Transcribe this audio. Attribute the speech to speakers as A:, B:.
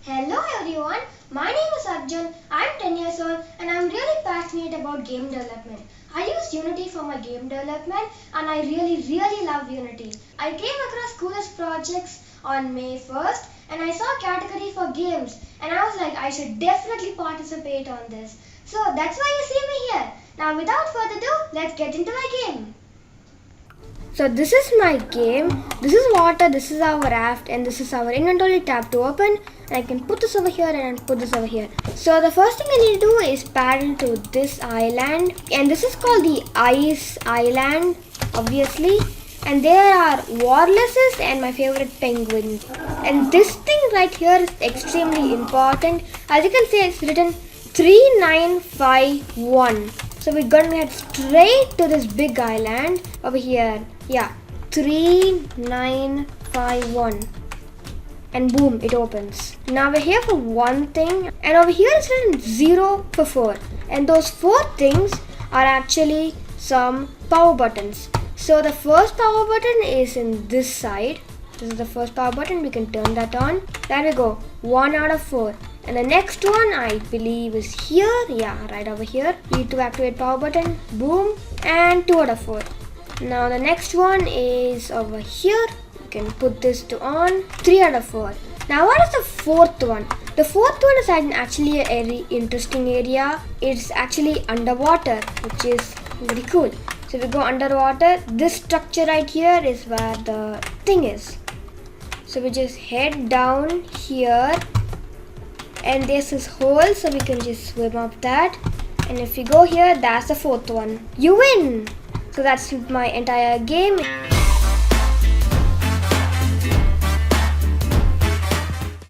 A: Hello everyone, my name is Arjun, I'm 10 years old and I'm really passionate about game development. I use Unity for my game development and I really love Unity. I came across coolest projects on May 1st and I saw a category for games and I was like I should definitely participate on this. So that's why you see me here. Now without further ado, let's get into my game. So this is my game, this is water, this is our raft and this is our inventory tab to open. And I can put this over here and put this over here. So the first thing I need to do is paddle to this island, and this is called the ice island obviously, and there are walruses and my favorite penguins. And this thing right here is extremely important. As you can see, it's written 3951. So we're gonna head straight to this big island over here. Yeah, 3951. And boom, it opens. Now we're here for one thing, and over here it's written 0 for 4. And those 4 things are actually some power buttons. So the first power button is in this side. This is the first power button, we can turn that on. There we go, 1 out of 4. And the next one I believe is here. Yeah, right over here. Need to activate power button, boom, and 2 out of 4. Now the next one is over here. You can put this to on, 3 out of 4. Now what is the fourth one? The fourth one is actually a very interesting area. It's actually underwater, which is very cool. So we go underwater. This structure right here is where the thing is. So we just head down here, and there's this hole, so we can just swim up that. And if you go here, that's the fourth one. You win! So that's my entire game.